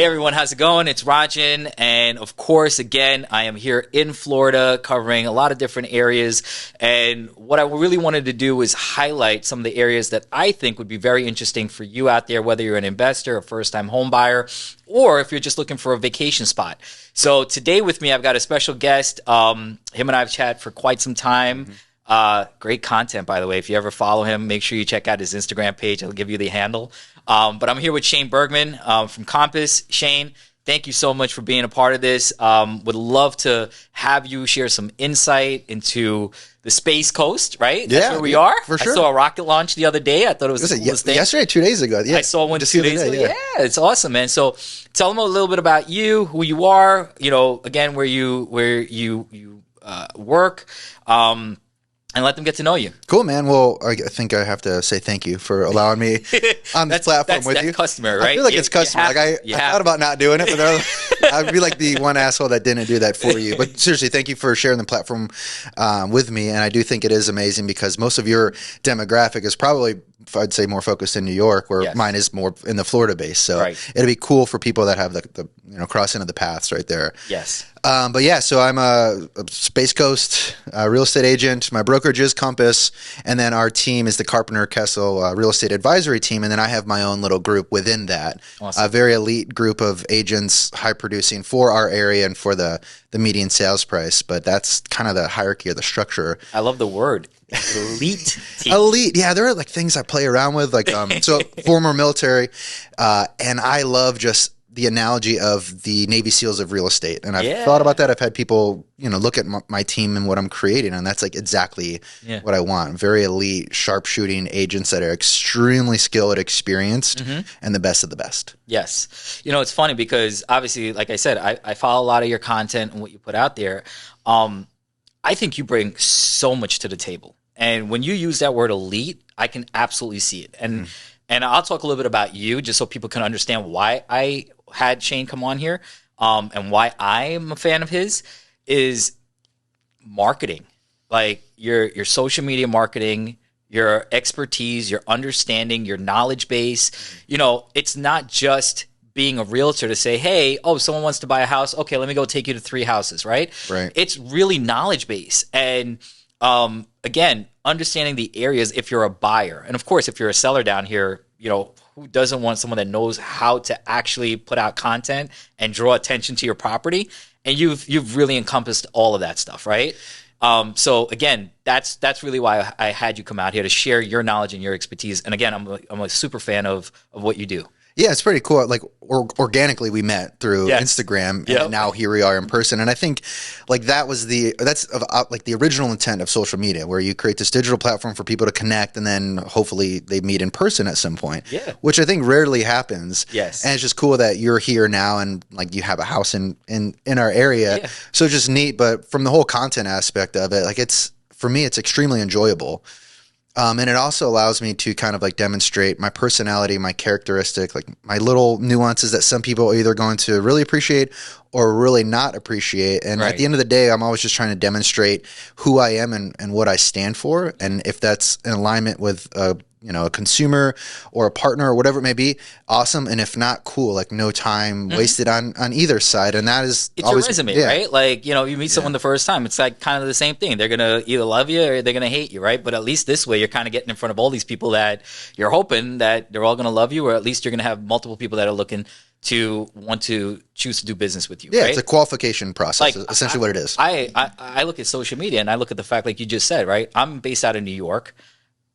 Hey everyone, how's it going? It's Rajin, and of course, again, I am here in Florida covering a lot of different areas, and what I really wanted to do is highlight some of the areas that I think would be very interesting for you out there, whether you're an investor, a first-time home buyer, or if you're just looking for a vacation spot. So today with me, I've got a special guest. Him and I have chatted for quite some time. Great content, by the way. If you ever follow him, make sure you check out his Instagram page. I'll give you the handle. But I'm here with Shane Burgman from Compass. Shane, thank you so much for being a part of this. Would love to have you share some insight into the Space Coast, right? That's where we are. For sure. I saw a rocket launch the other day. I thought it was the coolest thing. Yesterday, 2 days ago. Yeah, I saw one just 2 days ago. Yeah, it's awesome, man. So tell them a little bit about you, who you are, again, where you work, and let them get to know you. Cool, man. Well, I think I have to say thank you for allowing me on this platform with you. That's customer, right? I feel like it's customer. I thought about not doing it, but I'd be like the one asshole that didn't do that for you. But seriously, thank you for sharing the platform with me. And I do think it is amazing because most of your demographic is probably, I'd say, more focused in New York, where mine is more in the Florida base. So it'd be cool for people that have the crossing of the paths right there. Yes. But yeah, so I'm a Space Coast real estate agent. My brokerage is Compass, and then our team is the Carpenter Kessel Real Estate Advisory Team, and then I have my own little group within that. Awesome. A very elite group of agents, high producing for our area and for the median sales price. But that's kind of the hierarchy or the structure. I love the word. Elite team. Elite. Yeah, there are like things I play around with, like so former military, and I love just the analogy of the Navy SEALs of real estate. And I've thought about that. I've had people, look at my team and what I'm creating, and that's like exactly what I want. Very elite, sharpshooting agents that are extremely skilled, experienced, and the best of the best. Yes. It's funny because obviously, like I said, I follow a lot of your content and what you put out there. I think you bring so much to the table. And when you use that word elite, I can absolutely see it. And I'll talk a little bit about you just so people can understand why I had Shane come on here and why I'm a fan of his is marketing. Like your social media marketing, your expertise, your understanding, your knowledge base. It's not just being a realtor to say, hey, someone wants to buy a house. Okay, let me go take you to 3 houses, right? Right. It's really knowledge base. And again, understanding the areas if you're a buyer. And of course, if you're a seller down here, who doesn't want someone that knows how to actually put out content and draw attention to your property? And you've really encompassed all of that stuff, right? So again, that's really why I had you come out here to share your knowledge and your expertise. And again, I'm a super fan of what you do. Yeah, it's pretty cool. Like organically, we met through Instagram, and now here we are in person. And I think like that's like the original intent of social media, where you create this digital platform for people to connect, and then hopefully they meet in person at some point. Yeah, which I think rarely happens. Yes, and it's just cool that you're here now, and like you have a house in our area. Yeah. So it's just neat. But from the whole content aspect of it, like for me, it's extremely enjoyable. And it also allows me to kind of like demonstrate my personality, my characteristic, like my little nuances that some people are either going to really appreciate or really not appreciate. And at the end of the day, I'm always just trying to demonstrate who I am and what I stand for. And if that's in alignment with a consumer or a partner or whatever it may be, awesome. And if not, cool. Like no time wasted on either side. And that is always your resume, right? Like, you meet someone the first time. It's like kind of the same thing. They're going to either love you or they're going to hate you, right? But at least this way, you're kind of getting in front of all these people that you're hoping that they're all going to love you, or at least you're going to have multiple people that are looking to want to choose to do business with you. Yeah, right? It's a qualification process, like, essentially what it is. I look at social media and I look at the fact, like you just said, right? I'm based out of New York.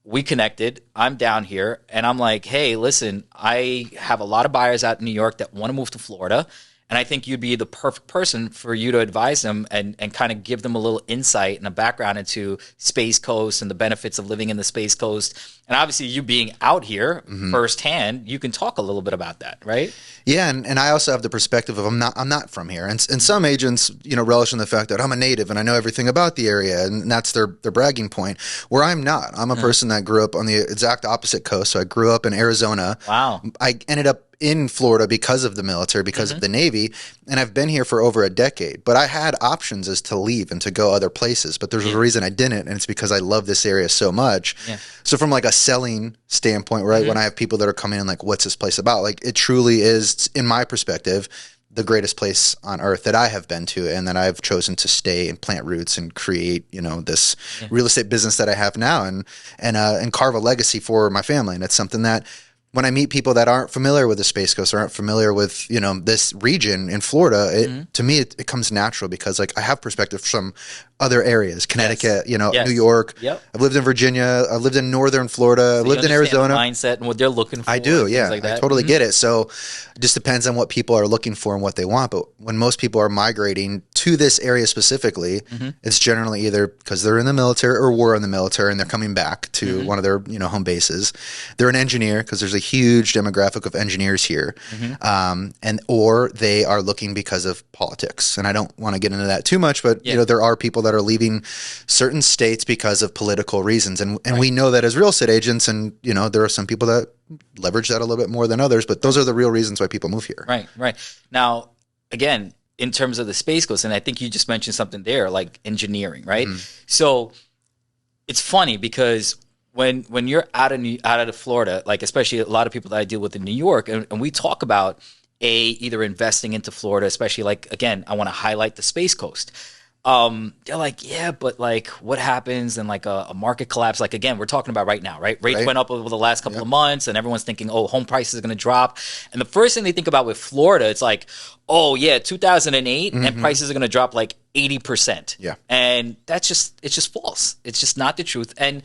We connected. I'm down here, and I'm like, hey, listen, I have a lot of buyers out in New York that want to move to Florida, and I think you'd be the perfect person for you to advise them and kind of give them a little insight and a background into Space Coast and the benefits of living in the Space Coast. And obviously, you being out here firsthand, you can talk a little bit about that, right? Yeah, and I also have the perspective of I'm not from here, and some agents relish in the fact that I'm a native and I know everything about the area, and that's their bragging point. Where I'm not. I'm a person that grew up on the exact opposite coast. So I grew up in Arizona. Wow. I ended up in Florida because of the military, because of the Navy, and I've been here for over a decade. But I had options as to leave and to go other places, but there's a reason I didn't, and it's because I love this area so much. Yeah. So from like a selling standpoint, right, when I have people that are coming in like, what's this place about? Like, it truly is, in my perspective, the greatest place on earth that I have been to, and that I've chosen to stay and plant roots and create, you know, this real estate business that I have now, and carve a legacy for my family. And it's something that when I meet people that aren't familiar with the Space Coast or aren't familiar with, you know, this region in Florida, to me, it comes natural because like I have perspective from other areas, Connecticut, you know, New York. I've lived in Virginia. I've lived in northern Florida. I've lived in Arizona. The mindset and what they're looking for. I do, yeah. Like I totally get it. So it just depends on what people are looking for and what they want. But when most people are migrating to this area specifically, it's generally either because they're in the military or were in the military and they're coming back to one of their, you know, home bases. They're an engineer because there's a huge demographic of engineers here, and or they are looking because of politics. And I don't want to get into that too much, but you know, there are people that are leaving certain states because of political reasons, and we know that as real estate agents, and you know, there are some people that leverage that a little bit more than others, but those are the real reasons why people move here. Right. Now, again, in terms of the Space Coast, and I think you just mentioned something there, like engineering, right? So it's funny because when you're out of Florida, like especially a lot of people that I deal with in New York, and we talk about either investing into Florida, especially like, again, I want to highlight the Space Coast. They're like, yeah, but like what happens in like a market collapse? Like, again, we're talking about right now, right? Rates went up over the last couple of months and everyone's thinking, oh, home prices are going to drop. And the first thing they think about with Florida, it's like, oh yeah, 2008 and prices are going to drop like 80%. Yeah. And it's just false. It's just not the truth. And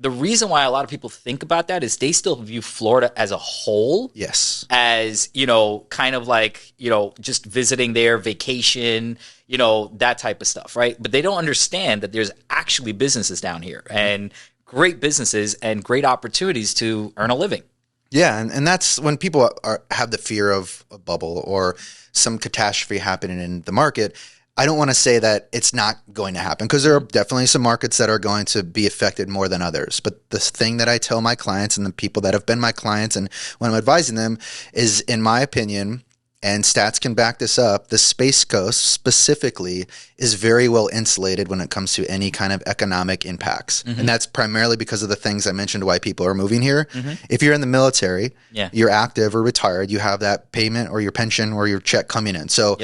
the reason why a lot of people think about that is they still view Florida as a whole. Yes. As, you know, kind of like, you know, just visiting there, vacation, you know, that type of stuff, right? But they don't understand that there's actually businesses down here and great businesses and great opportunities to earn a living. Yeah, and that's when people have the fear of a bubble or some catastrophe happening in the market. I don't want to say that it's not going to happen because there are definitely some markets that are going to be affected more than others. But the thing that I tell my clients and the people that have been my clients and when I'm advising them is, in my opinion, and stats can back this up, the Space Coast specifically is very well insulated when it comes to any kind of economic impacts. And that's primarily because of the things I mentioned why people are moving here. If you're in the military, you're active or retired, you have that payment or your pension or your check coming in. So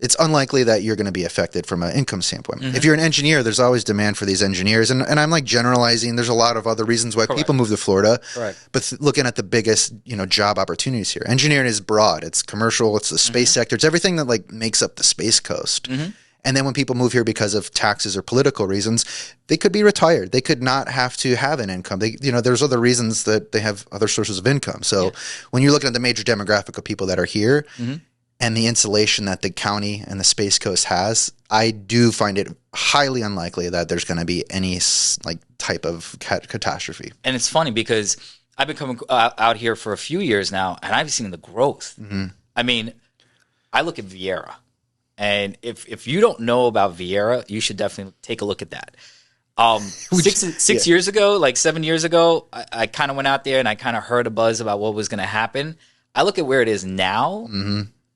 it's unlikely that you're going to be affected from an income standpoint. If you're an engineer, there's always demand for these engineers. And I'm like generalizing. There's a lot of other reasons why people move to Florida. But looking at the biggest, you know, job opportunities here, engineering is broad. It's commercial. It's the space sector. It's everything that like makes up the Space Coast. And then when people move here because of taxes or political reasons, they could be retired. They could not have to have an income. They, you know, there's other reasons that they have other sources of income. So when you're looking at the major demographic of people that are here, and the insulation that the county and the Space Coast has, I do find it highly unlikely that there's going to be any like type of catastrophe. And it's funny because I've been coming out here for a few years now, and I've seen the growth. I mean, I look at Vieira, and if you don't know about Vieira, you should definitely take a look at that. 6 years ago, like 7 years ago, I kind of went out there and I kind of heard a buzz about what was going to happen. I look at where it is now.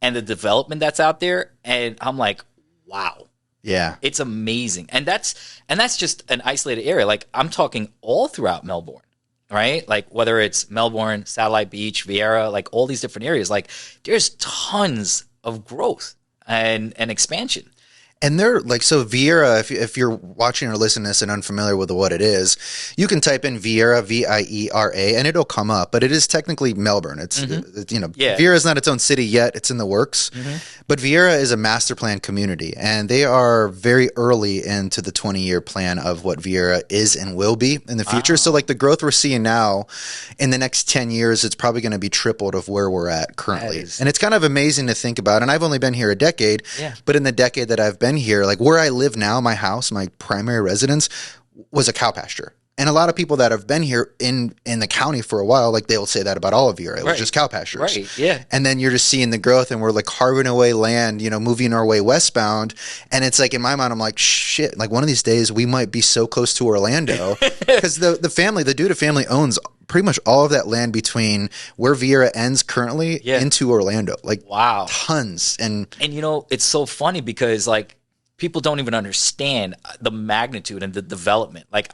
And the development that's out there, and I'm like, wow. Yeah. It's amazing. And that's just an isolated area. Like, I'm talking all throughout Melbourne, right? Like, whether it's Melbourne, Satellite Beach, Vieira, like all these different areas, like there's tons of growth and expansion. And they're like, so Vieira, if you're watching or listening to this and unfamiliar with what it is, you can type in Vieira, Viera, and it'll come up. But it is technically Melbourne. It's you know, Vieira is not its own city yet. It's in the works. But Vieira is a master plan community, and they are very early into the 20-year plan of what Vieira is and will be in the future. So like the growth we're seeing now, in the next 10 years, it's probably going to be tripled of where we're at currently. And it's kind of amazing to think about. And I've only been here a decade, but in the decade that I've been here, like where I live now, my house, my primary residence was a cow pasture. And a lot of people that have been here in the county for a while, like they'll say that about all of Vieira. It was just cow pastures. And then you're just seeing the growth, and we're like carving away land, you know, moving our way westbound. And it's like in my mind, I'm like, shit, like one of these days we might be so close to Orlando because the family, the Duda family owns pretty much all of that land between where Vieira ends currently into Orlando. Like, wow, tons. And it's so funny because like people don't even understand the magnitude and the development. Like,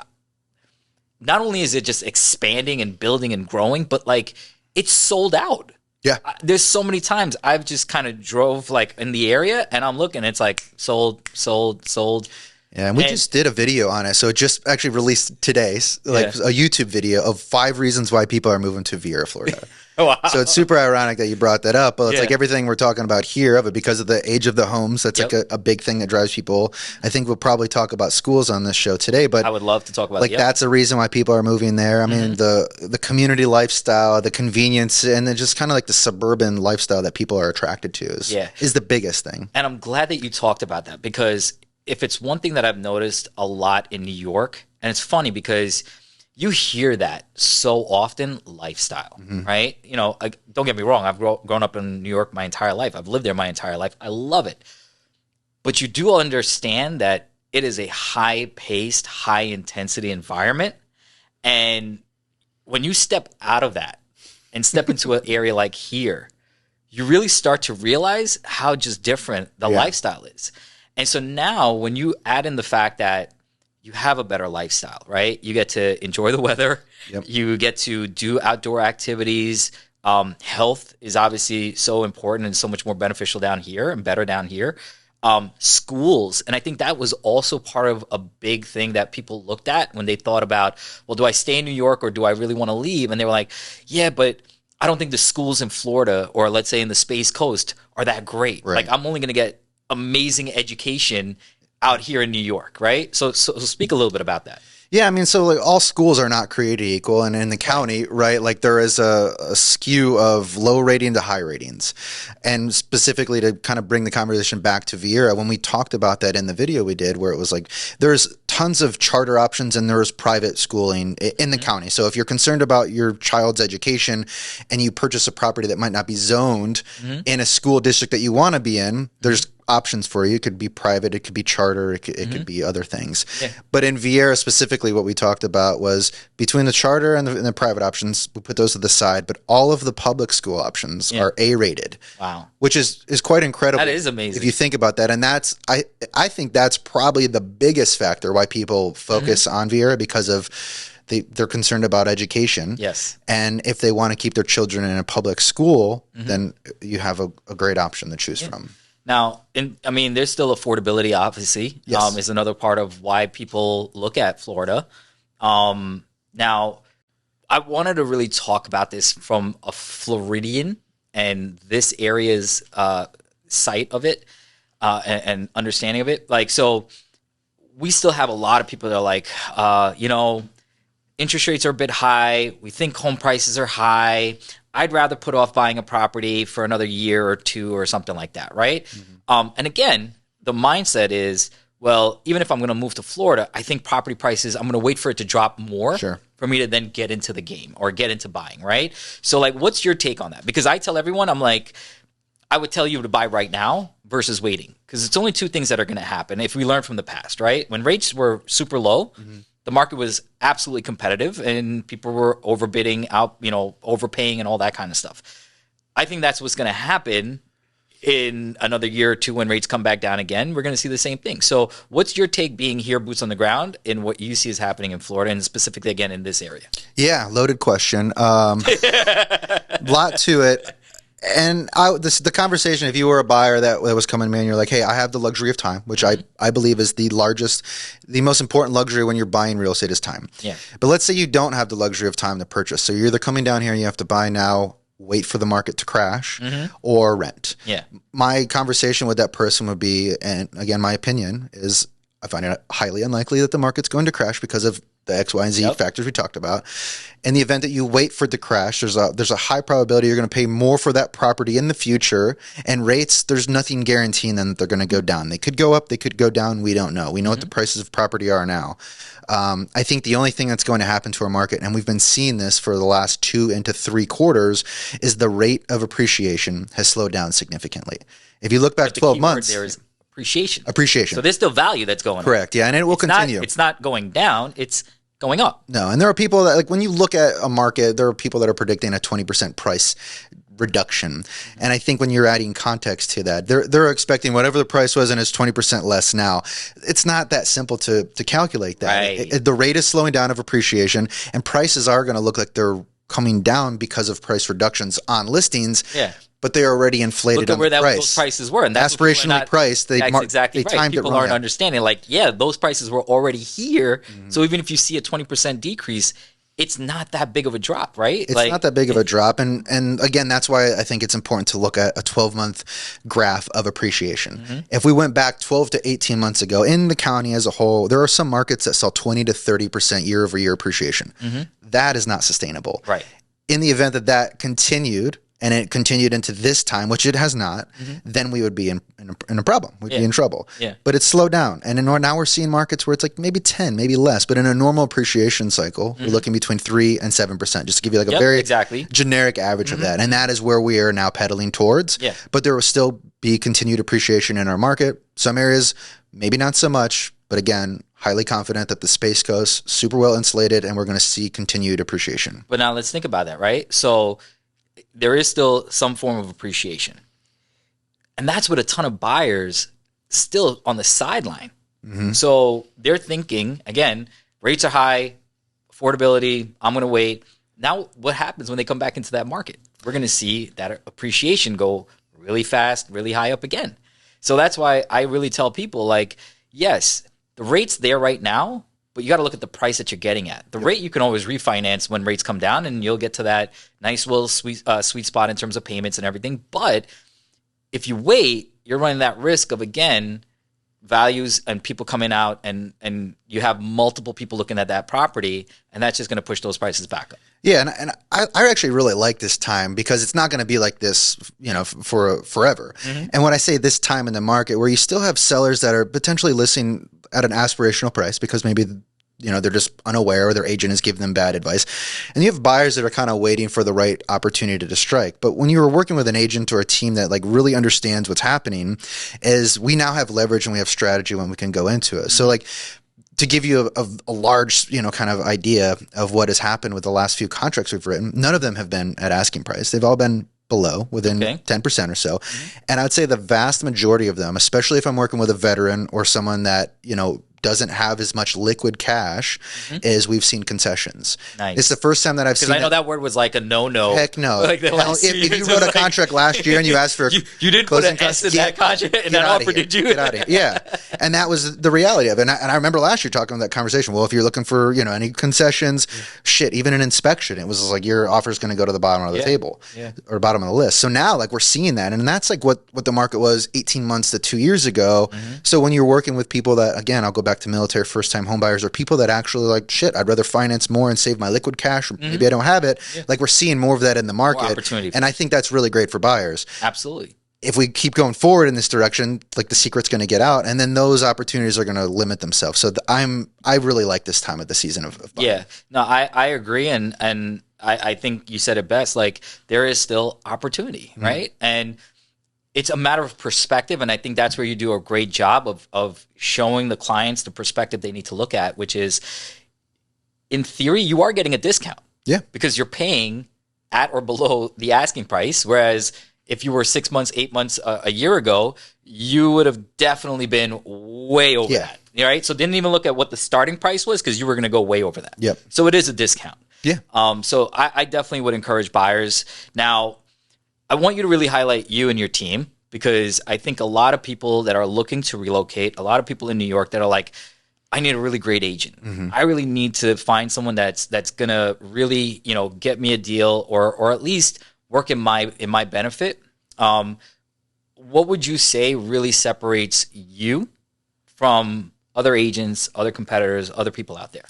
not only is it just expanding and building and growing, but like it's sold out. Yeah. There's so many times I've just kind of drove like in the area and I'm looking, it's like sold. Yeah, and we just did a video on it. So it just actually released today, like a YouTube video of 5 reasons why people are moving to Vieira, Florida. Wow. So it's super ironic that you brought that up. But it's like everything we're talking about here, but because of the age of the homes, that's like a big thing that drives people. I think we'll probably talk about schools on this show today. But I would love to talk about like that's a reason why people are moving there. I mean, the community lifestyle, the convenience, and then just kind of like the suburban lifestyle that people are attracted to is the biggest thing. And I'm glad that you talked about that, because if it's one thing that I've noticed a lot in New York, and it's funny because you hear that so often, lifestyle, right? You know, don't get me wrong. I've grown up in New York my entire life. I've lived there my entire life. I love it. But you do understand that it is a high-paced, high-intensity environment. And when you step out of that and step into an area like here, you really start to realize how just different the lifestyle is. And so now when you add in the fact that you have a better lifestyle, right? You get to enjoy the weather. Yep. You get to do outdoor activities. Health is obviously so important and so much more beneficial down here and better down here. Schools. And I think that was also part of a big thing that people looked at when they thought about, well, do I stay in New York or do I really want to leave? And they were like, yeah, but I don't think the schools in Florida or let's say in the Space Coast are that great. Right. Like I'm only going to get amazing education out here in New York, right? So speak a little bit about that. Yeah, I mean, so like all schools are not created equal, and in the county, right, like there is a skew of low rating to high ratings. And specifically to kind of bring the conversation back to Vieira, when we talked about that in the video we did, where it was like there's tons of charter options and there's private schooling in the county. So if you're concerned about your child's education and you purchase a property that might not be zoned in a school district that you want to be in, there's options for you. It could be private, it could be charter, it could be other things. Yeah. But in Vieira specifically, what we talked about was between the charter and the private options, we put those to the side, but all of the public school options are A-rated. Wow. Which is quite incredible. That is amazing. If you think about that. And that's I think that's probably the biggest factor why people focus on Vieira, because of they're concerned about education. Yes. And if they want to keep their children in a public school, then you have a great option to choose from. Now, there's still affordability, obviously, is another part of why people look at Florida. Now, I wanted to really talk about this from a Floridian and this area's sight of it and understanding of it. Like, so we still have a lot of people that are like, interest rates are a bit high. We think home prices are high. I'd rather put off buying a property for another year or two or something like that, right? And again, the mindset is, well, even if I'm going to move to Florida, I think property prices, I'm going to wait for it to drop more for me to then get into the game or get into buying, right? So like, what's your take on that? Because I tell everyone, I'm like, I would tell you to buy right now versus waiting, because it's only 2 things that are going to happen if we learn from the past, right? When rates were super low, the market was absolutely competitive and people were overbidding out, overpaying and all that kind of stuff. I think that's what's going to happen in another year or two when rates come back down again. We're going to see the same thing. So what's your take, being here, boots on the ground, in what you see is happening in Florida and specifically, again, in this area? Yeah, loaded question. Lot to it. And the conversation, if you were a buyer that was coming to me and you're like, hey, I have the luxury of time, which I believe is the most important luxury when you're buying real estate is time. Yeah. But let's say you don't have the luxury of time to purchase. So you're either coming down here and you have to buy now, wait for the market to crash, or rent. Yeah. My conversation with that person would be, and again, my opinion is, I find it highly unlikely that the market's going to crash because of the X, Y, and Z factors we talked about. In the event that you wait for it to crash, there's a high probability you're going to pay more for that property in the future. And rates, there's nothing guaranteeing them that they're going to go down. They could go up, they could go down. We don't know. We know what the prices of property are now. I think the only thing that's going to happen to our market, and we've been seeing this for the last 2 into 3 quarters, is the rate of appreciation has slowed down significantly. If you look back 12 months, there is appreciation. Appreciation. So there's still value that's going on. Correct. Yeah, and it will continue. It's not going down. It's going up. No, and there are people that, like, when you look at a market, there are people that are predicting a 20% price reduction. And I think when you're adding context to that, they're expecting whatever the price was and it's 20% less now. It's not that simple to calculate that. Right. The rate is slowing down of appreciation, and prices are going to look like they're coming down because of price reductions on listings. Yeah. But they're already inflated. Look at where on the price. those prices were, and that's aspirationally priced. That's exactly right. People aren't understanding. Like, yeah, those prices were already here. So even if you see a 20% decrease, it's not that big of a drop, right? It's not that big of a drop, and again, that's why I think it's important to look at a 12-month graph of appreciation. If we went back 12 to 18 months ago in the county as a whole, there are some markets that saw 20 to 30% year-over-year appreciation. That is not sustainable. Right. In the event that continued, and it continued into this time, which it has not, then we would be in a problem. We'd be in trouble. Yeah. But it's slowed down. And now we're seeing markets where it's like maybe 10, maybe less. But in a normal appreciation cycle, we're looking between 3 and 7%, just to give you like a very generic average of that. And that is where we are now pedaling towards. Yeah. But there will still be continued appreciation in our market. Some areas, maybe not so much. But again, highly confident that the Space Coast, super well insulated, and we're going to see continued appreciation. But now let's think about that, right? So there is still some form of appreciation. And that's what a ton of buyers still on the sideline. So they're thinking, again, rates are high, affordability, I'm going to wait. Now what happens when they come back into that market? We're going to see that appreciation go really fast, really high up again. So that's why I really tell people, like, yes, the rate's there right now, but you got to look at the price that you're getting at. The rate you can always refinance when rates come down, and you'll get to that nice little sweet spot in terms of payments and everything. But if you wait, you're running that risk of, again, values and people coming out, and you have multiple people looking at that property, and that's just going to push those prices back up. Yeah, and I actually really like this time because it's not going to be like this, for forever. And when I say this time in the market, where you still have sellers that are potentially listing at an aspirational price because maybe they're just unaware or their agent is giving them bad advice, and you have buyers that are kind of waiting for the right opportunity to strike. But when you're working with an agent or a team that like really understands what's happening, is we now have leverage and we have strategy when we can go into it. So like, to give you a large, kind of idea of what has happened with the last few contracts we've written, none of them have been at asking price. They've all been below, within 10% or so. And I would say the vast majority of them, especially if I'm working with a veteran or someone that, doesn't have as much liquid cash, is we've seen concessions. Nice. It's the first time that I've seen. Because I know that word was like a no-no. Heck no. Like if you wrote a contract last year and you asked for you didn't put an S in that contract in that offer, did you? Get out of here. Yeah. And that was the reality of it. And I remember last year talking about that conversation. Well, if you're looking for, any concessions, shit, even an inspection, it was like your offer is going to go to the bottom of the table or bottom of the list. So now like we're seeing that. And that's like what the market was 18 months to 2 years ago. So when you're working with people that, again, I'll go back to military first-time home buyers, or people that actually like, shit, I'd rather finance more and save my liquid cash, or maybe I don't have it. Like we're seeing more of that in the market. More opportunity. And I think that's really great for buyers. Absolutely. If we keep going forward in this direction, like the secret's going to get out, and then those opportunities are going to limit themselves. So I really like this time of the season of buying. Yeah, no, I agree, and I think you said it best. Like there is still opportunity, right? And it's a matter of perspective, and I think that's where you do a great job of showing the clients the perspective they need to look at, which is, in theory, you are getting a discount. Yeah, because you're paying at or below the asking price, whereas if you were 6 months, 8 months, a year ago, you would have definitely been way over that. Right? So didn't even look at what the starting price was because you were going to go way over that. Yep. So it is a discount. Yeah. So I definitely would encourage buyers. Now, I want you to really highlight you and your team, because I think a lot of people that are looking to relocate, a lot of people in New York that are like, I need a really great agent. I really need to find someone that's going to really, get me a deal or at least work in my benefit. What would you say really separates you from other agents, other competitors, other people out there?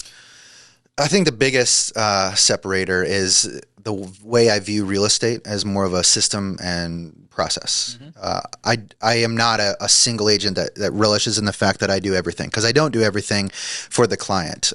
I think the biggest separator is the way I view real estate as more of a system and process. I am not a single agent that relishes in the fact that I do everything, because I don't do everything for the client.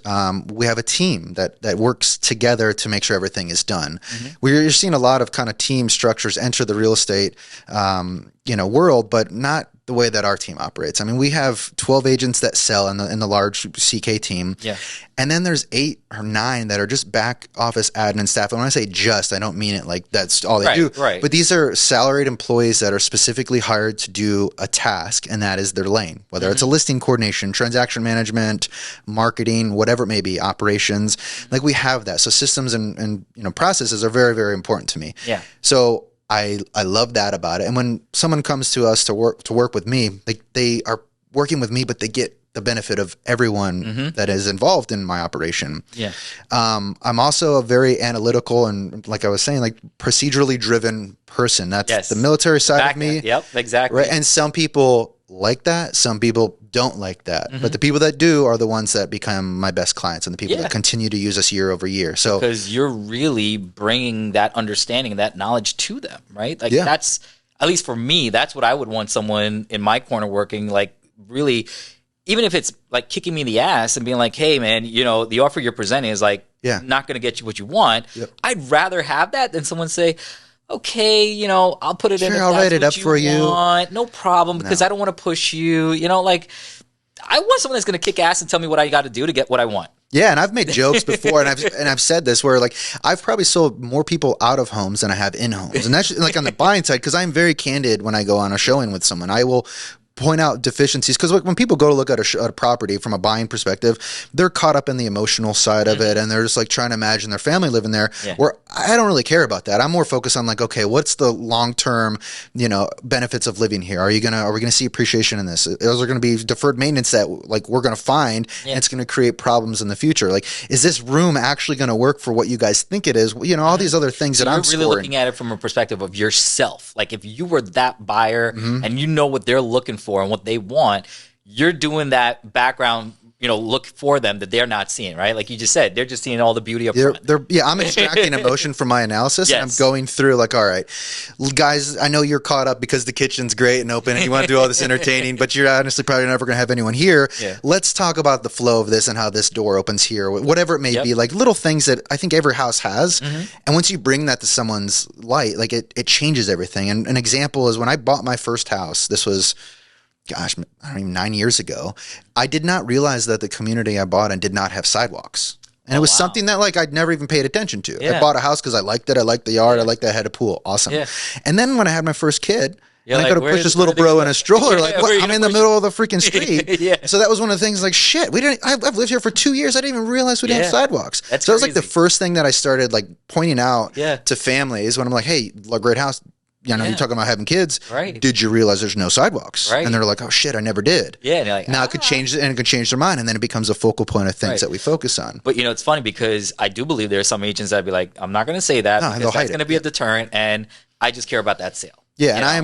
We have a team that works together to make sure everything is done. We're seeing a lot of kind of team structures enter the real estate world, but not the way that our team operates. I mean, we have 12 agents that sell in the large CK team. Yeah. And then there's 8 or 9 that are just back office admin staff. And when I say just, I don't mean it like that's all they do. Right. But these are salaried employees that are specifically hired to do a task, and that is their lane, whether it's a listing coordination, transaction management, marketing, whatever it may be, operations. Like, we have that. So systems and processes are very, very important to me. Yeah. So I love that about it. And when someone comes to us to work with me, they are working with me, but they get the benefit of everyone that is involved in my operation. Yeah. I'm also a very analytical and, like I was saying, like procedurally driven person. That's the military side of me. Yep, exactly. Right. And some people like that. Some people don't like that. But the people that do are the ones that become my best clients, and the people that continue to use us year over year. So, because you're really bringing that understanding, that knowledge to them, right? Like, that's, at least for me, that's what I would want someone in my corner working, like, really, even if it's like kicking me in the ass and being like, hey man, the offer you're presenting is like not going to get you what you want. I'd rather have that than someone say, okay, I'll put it in. I'll write it up for you. No problem, because I don't want to push you. Like, I want someone that's going to kick ass and tell me what I got to do to get what I want. Yeah, and I've made jokes before, and I've said this where, like, I've probably sold more people out of homes than I have in homes, and that's like on the buying side, because I'm very candid when I go on a showing with someone. I will point out deficiencies, because when people go to look at a property from a buying perspective, they're caught up in the emotional side of it, and they're just like trying to imagine their family living there, where I don't really care about that. I'm more focused on, like, okay, what's the long-term benefits of living here? Are we gonna see appreciation in this? Is there going to be deferred maintenance that, like, we're going to find and it's going to create problems in the future? Like, is this room actually going to work for what you guys think it is? All these other things that I'm really looking at it from a perspective of yourself. Like, if you were that buyer and you know what they're looking for and what they want, you're doing that background, look for them that they're not seeing, right? Like you just said, they're just seeing all the beauty up front. I'm extracting emotion from my analysis, and I'm going through, like, all right, guys, I know you're caught up because the kitchen's great and open and you want to do all this entertaining, but you're honestly probably never going to have anyone here. Let's talk about the flow of this and how this door opens here, whatever it may be, like little things that I think every house has. And once you bring that to someone's light, like, it changes everything. And an example is when I bought my first house, this was, gosh, I don't even 9 years ago, I did not realize that the community I bought in did not have sidewalks. And it was something that, like, I'd never even paid attention to. I bought a house because I liked it. I liked the yard. I liked that it had a pool. Awesome. And then when I had my first kid, and I go to push this little bro in a stroller, like, what? I'm in the middle of the freaking street. So that was one of the things, like, shit, I've lived here for 2 years. I didn't even realize we didn't have sidewalks. So it was like the first thing that I started, like, pointing out to families when I'm like, hey, great house. You're talking about having kids. Right. Did you realize there's no sidewalks? Right. And they're like, oh shit, I never did. Yeah. And you're like, now it could change, and it could change their mind, and then it becomes a focal point of things that we focus on. But it's funny, because I do believe there are some agents that'd be like, I'm not going to say that because that's going to be a deterrent, and I just care about that sale. Yeah. And I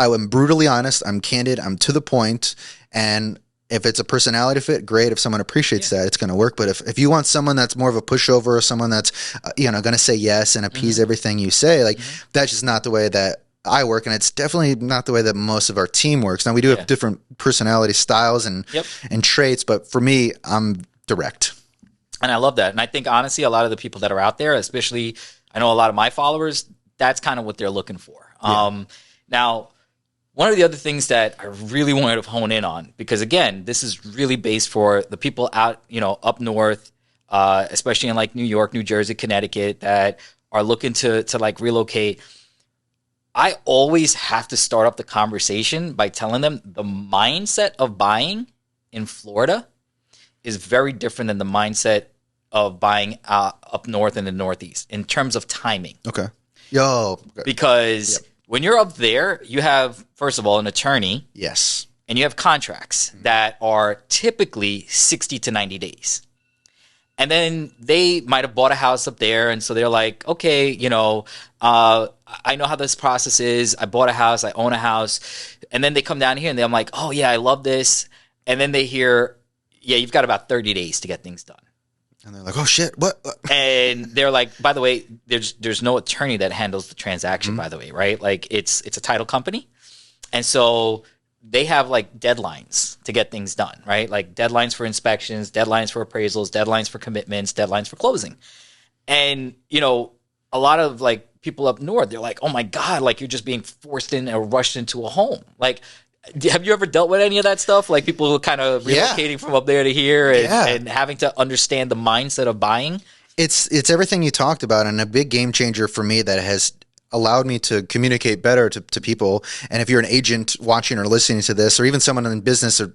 am brutally honest. I'm candid. I'm to the point. And if it's a personality fit, great. If someone appreciates that, it's going to work. But if you want someone that's more of a pushover, or someone that's, going to say yes and appease everything you say, like, that's just not the way that I work, and it's definitely not the way that most of our team works. Now, we do have different personality styles and traits, but for me, I'm direct. And I love that. And I think, honestly, a lot of the people that are out there, especially, I know a lot of my followers, that's kind of what they're looking for. Now, one of the other things that I really wanted to hone in on, because, again, this is really based for the people out, up north, especially in, like, New York, New Jersey, Connecticut, that are looking to like, relocate. I always have to start up the conversation by telling them the mindset of buying in Florida is very different than the mindset of buying up north in the Northeast in terms of timing. Okay. Because when you're up there, you have, first of all, an attorney. Yes. And you have contracts that are typically 60 to 90 days. And then they might have bought a house up there, and so they're like, okay, I know how this process is. I bought a house. I own a house. And then they come down here, and I'm like, oh, yeah, I love this. And then they hear, yeah, you've got about 30 days to get things done. And they're like, oh shit, what? And they're like, by the way, there's no attorney that handles the transaction, by the way, right? Like it's a title company. And so they have like deadlines to get things done, right? Like deadlines for inspections, deadlines for appraisals, deadlines for commitments, deadlines for closing. And, a lot of like people up north, they're like, oh my God, like you're just being forced in or rushed into a home. Like, have you ever dealt with any of that stuff? Like people who kind of relocating from up there to here and having to understand the mindset of buying? It's everything you talked about, and a big game changer for me that has allowed me to communicate better to people. And if you're an agent watching or listening to this, or even someone in business, or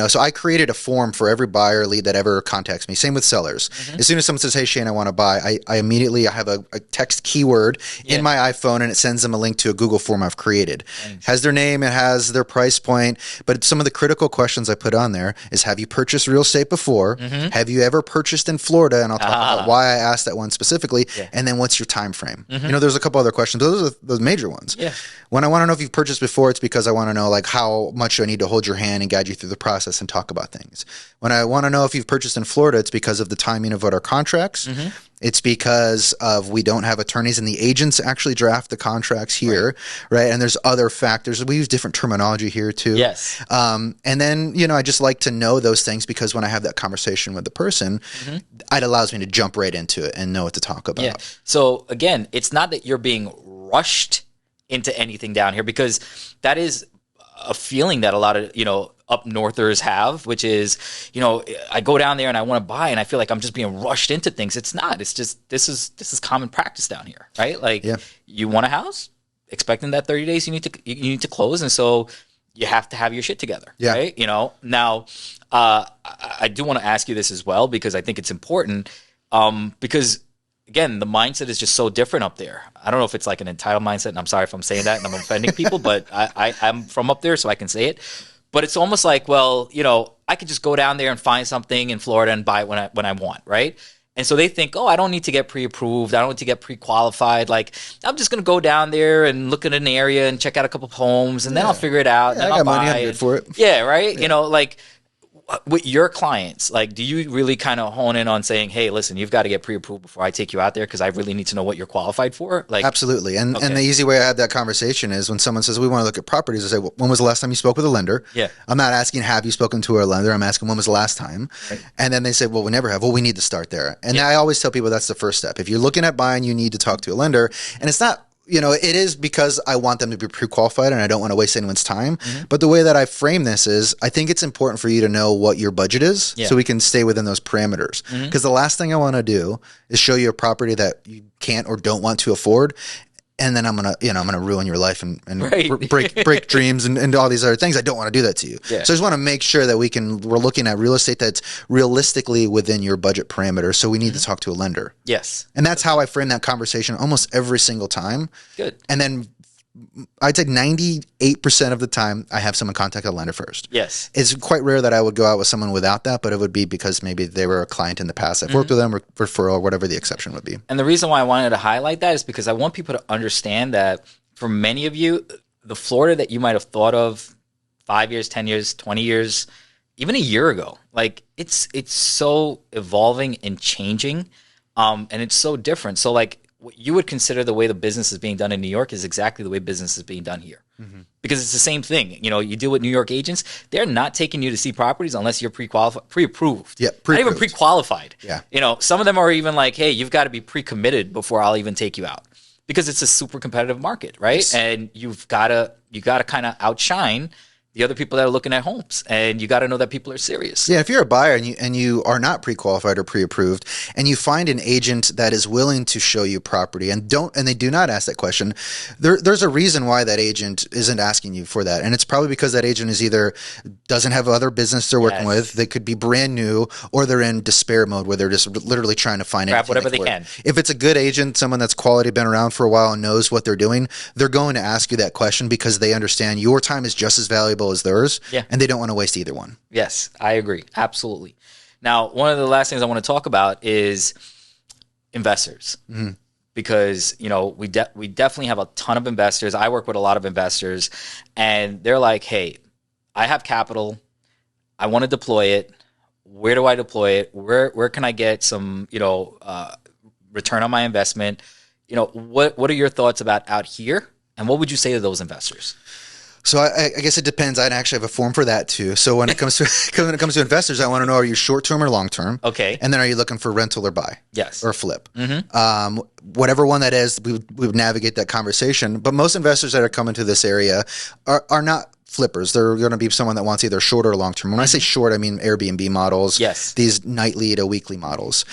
so I created a form for every buyer lead that ever contacts me. Same with sellers. As soon as someone says, "Hey Shane, I want to buy," I immediately have a text keyword in my iPhone, and it sends them a link to a Google form I've created. It has their name, it has their price point, but some of the critical questions I put on there is: have you purchased real estate before? Have you ever purchased in Florida? And I'll talk about why I asked that one specifically. And then what's your time frame? There's a couple other questions. Those are the major ones. Yeah. When I want to know if you've purchased before, it's because I want to know like how much do I need to hold your hand and guide you through the process and talk about things. When I want to know if you've purchased in Florida, it's because of the timing of what our contracts. It's because of we don't have attorneys and the agents actually draft the contracts here, right? And there's other factors. We use different terminology here too. Yes. And then, I just like to know those things because when I have that conversation with the person, it allows me to jump right into it and know what to talk about. Yeah. So again, it's not that you're being rushed into anything down here, because that is a feeling that a lot of, up northers have, which is, I go down there and I want to buy and I feel like I'm just being rushed into things. It's not. It's just this is common practice down here, right? Like you want a house, expecting that 30 days you need to close, and so you have to have your shit together, right? Now I do want to ask you this as well, because I think it's important, because again, the mindset is just so different up there. I don't know if it's like an entitled mindset, and I'm sorry if I'm saying that and I'm offending people, but I'm from up there, so I can say it. But it's almost like, well, I could just go down there and find something in Florida and buy it when I want, right? And so they think, oh, I don't need to get pre-approved. I don't need to get pre-qualified. Like, I'm just going to go down there and look at an area and check out a couple of homes, and then I'll figure it out. And then I I'll got money. buy I'm good for it. Yeah, right? Yeah. Like, with your clients, like, do you really kind of hone in on saying, hey, listen, you've got to get pre-approved before I take you out there because I really need to know what you're qualified for? Like, absolutely. And the easy way I have that conversation is when someone says, we want to look at properties, I say, well, when was the last time you spoke with a lender? Yeah. I'm not asking, have you spoken to a lender? I'm asking, when was the last time? Right. And then they say, well, we never have. Well, we need to start there. And I always tell people that's the first step. If you're looking at buying, you need to talk to a lender. And it's not, it is because I want them to be pre-qualified and I don't want to waste anyone's time. But the way that I frame this is I think it's important for you to know what your budget is so we can stay within those parameters. Because the last thing I want to do is show you a property that you can't or don't want to afford. And then I'm gonna ruin your life and break dreams and all these other things. I don't want to do that to you. Yeah. So I just want to make sure that we're looking at real estate that's realistically within your budget parameters. So we need to talk to a lender. Yes. And that's how I frame that conversation almost every single time. Good. And then I'd say 98% of the time I have someone contact a lender first. Yes. It's quite rare that I would go out with someone without that, but it would be because maybe they were a client in the past. I've worked with them, or referral, whatever the exception would be. And the reason why I wanted to highlight that is because I want people to understand that for many of you, the Florida that you might have thought of 5 years, 10 years, 20 years, even a year ago, like it's so evolving and changing, and it's so different. So like, what you would consider the way the business is being done in New York is exactly the way business is being done here. Because it's the same thing. You deal with New York agents, they're not taking you to see properties unless you're pre-approved. Yeah, not even pre-qualified. Yeah. Some of them are even like, hey, you've got to be pre-committed before I'll even take you out. Because it's a super competitive market, right? Yes. And you got to kind of outshine the other people that are looking at homes, and you got to know that people are serious. Yeah, if you're a buyer and you are not pre-qualified or pre-approved, and you find an agent that is willing to show you property and they do not ask that question, there's a reason why that agent isn't asking you for that, and it's probably because that agent is either doesn't have other business they're working with, they could be brand new, or they're in despair mode where they're just literally trying to find grab whatever they can. If it's a good agent, someone that's quality, been around for a while and knows what they're doing, they're going to ask you that question because they understand your time is just as valuable as theirs, and they don't want to waste either one. Yes, I agree. Absolutely. Now, one of the last things I want to talk about is investors. Because, we definitely have a ton of investors. I work with a lot of investors, and they're like, hey, I have capital. I want to deploy it. where do I deploy it? Where can I get some, return on my investment? What are your thoughts about out here? And what would you say to those investors? So I guess it depends. I'd actually have a form for that too. So when it comes to investors, I want to know, are you short term or long term? Okay. And then are you looking for rental or buy? Yes. Or flip? Whatever one that is, we would navigate that conversation. But most investors that are coming to this area are not flippers. They're going to be someone that wants either short or long term. When I say short, I mean Airbnb models. Yes. These nightly to weekly models.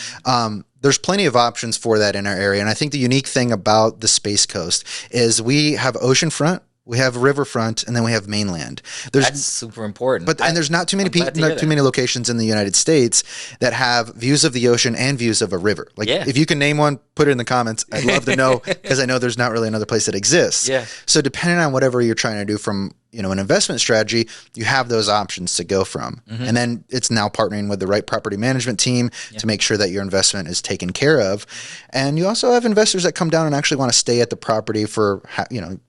There's plenty of options for that in our area. And I think the unique thing about the Space Coast is we have oceanfront, we have riverfront, and then we have mainland. That's super important. But there's not too many too many locations in the United States that have views of the ocean and views of a river. Like if you can name one, put it in the comments. I'd love to know because I know there's not really another place that exists. Yeah. So depending on whatever you're trying to do from an investment strategy, you have those options to go from. And then it's now partnering with the right property management team to make sure that your investment is taken care of. And you also have investors that come down and actually want to stay at the property for,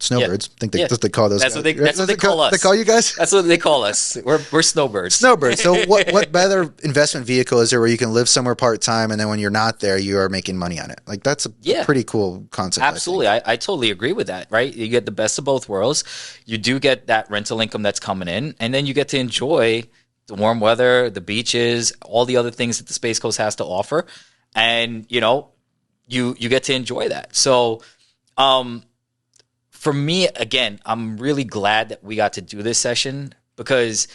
snowbirds. I think that's what they call those guys. That's what they call us. They call you guys? That's what they call us. We're snowbirds. Snowbirds. So what better investment vehicle is there where you can live somewhere part-time and then when you're not there, you are making money on it? Like that's a pretty cool concept. Absolutely. I totally agree with that, right? You get the best of both worlds. You do get that rental income that's coming in, and then you get to enjoy the warm weather, the beaches, all the other things that the Space Coast has to offer. And, you get to enjoy that. So, for me, again, I'm really glad that we got to do this session because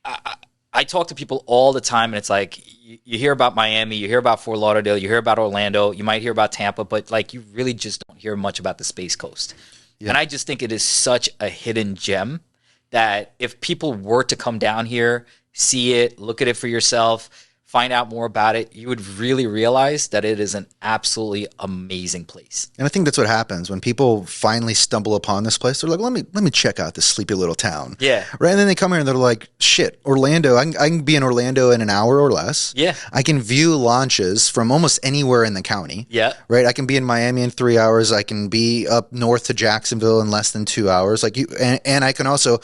I talk to people all the time, and it's like you hear about Miami, you hear about Fort Lauderdale, you hear about Orlando, you might hear about Tampa, but like you really just don't hear much about the Space Coast. Yeah. And I just think it is such a hidden gem that if people were to come down here, see it, look at it for yourself, find out more about it, you would really realize that it is an absolutely amazing place. And I think that's what happens when people finally stumble upon this place. They're like, let me check out this sleepy little town. Yeah. Right. And then they come here and they're like, shit, Orlando. I can be in Orlando in an hour or less. Yeah. I can view launches from almost anywhere in the county. Yeah. Right. I can be in Miami in 3 hours. I can be up north to Jacksonville in less than 2 hours. Like and I can also,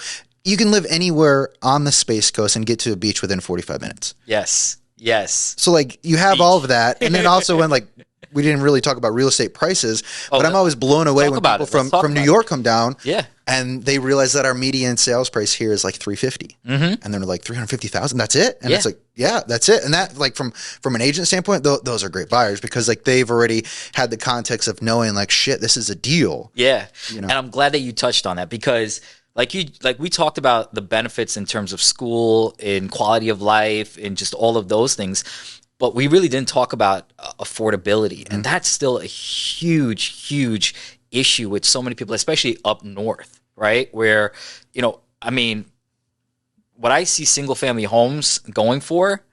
you can live anywhere on the Space Coast and get to a beach within 45 minutes. Yes. Yes. So like you have all of that. And then also when like we didn't really talk about real estate prices, but I'm always blown away when people from New York come down and they realize that our median sales price here is like $350. And they're like $350,000. That's it. And it's like, yeah, that's it. And that like from an agent standpoint, those are great buyers because like they've already had the context of knowing like, shit, this is a deal. Yeah. And I'm glad that you touched on that because like we talked about the benefits in terms of school, in quality of life, and just all of those things, but we really didn't talk about affordability, and that's still a huge issue with so many people, especially up north, right? Where what I see single family homes going for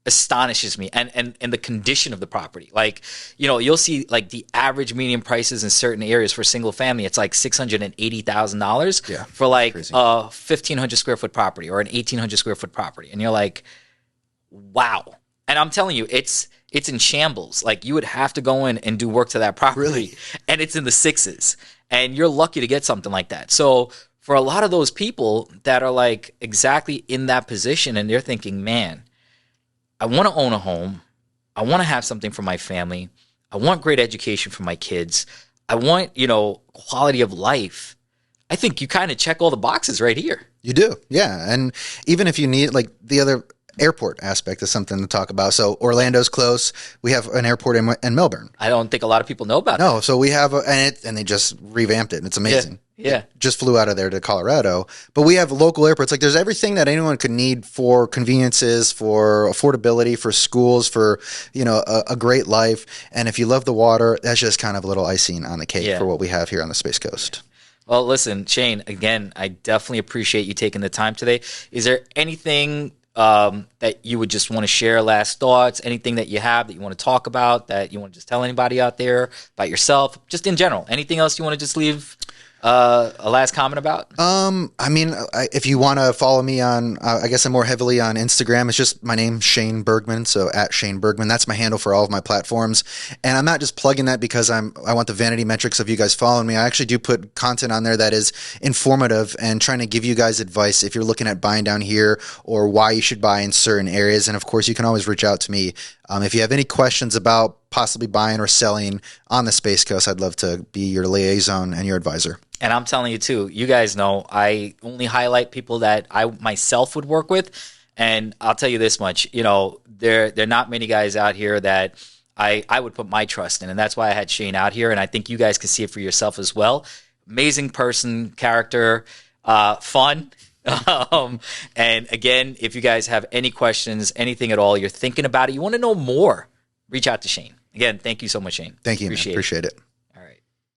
astonishes me, and the condition of the property. Like, you'll see like the average median prices in certain areas for single family. It's like $680,000 for like crazy. a 1,500 square foot property or an 1,800 square foot property, and you're like, wow. And I'm telling you, it's in shambles. Like you would have to go in and do work to that property, and it's in the sixes, and you're lucky to get something like that. So for a lot of those people that are like exactly in that position, and they're thinking, man, I want to own a home. I want to have something for my family. I want great education for my kids. I want, quality of life. I think you kind of check all the boxes right here. You do. Yeah. And even if you need like the other airport aspect is something to talk about. So Orlando's close. We have an airport in Melbourne. I don't think a lot of people know about it. No. So we have, and they just revamped it and it's amazing. Yeah. It just flew out of there to Colorado. But we have local airports. Like there's everything that anyone could need for conveniences, for affordability, for schools, for, a great life. And if you love the water, that's just kind of a little icing on the cake for what we have here on the Space Coast. Well, listen, Shane, again, I definitely appreciate you taking the time today. Is there anything that you would just want to share, last thoughts, anything that you have that you want to talk about, that you want to just tell anybody out there about yourself, just in general? Anything else you want to just leave a last comment about? I mean, if you want to follow me on, I guess I'm more heavily on Instagram. It's just my name, Shane Burgman. So at Shane Burgman, that's my handle for all of my platforms. And I'm not just plugging that because I want the vanity metrics of you guys following me. I actually do put content on there that is informative and trying to give you guys advice if you're looking at buying down here or why you should buy in certain areas. And of course, you can always reach out to me. If you have any questions about possibly buying or selling on the Space Coast, I'd love to be your liaison and your advisor. And I'm telling you too, you guys know I only highlight people that I myself would work with. And I'll tell you this much, you know, there are not many guys out here that I would put my trust in. And that's why I had Shane out here. And I think you guys can see it for yourself as well. Amazing person, character, fun. And again, if you guys have any questions, anything at all, you're thinking about it, you want to know more, reach out to Shane. Again, thank you so much, Shane. Thank you. Appreciate it.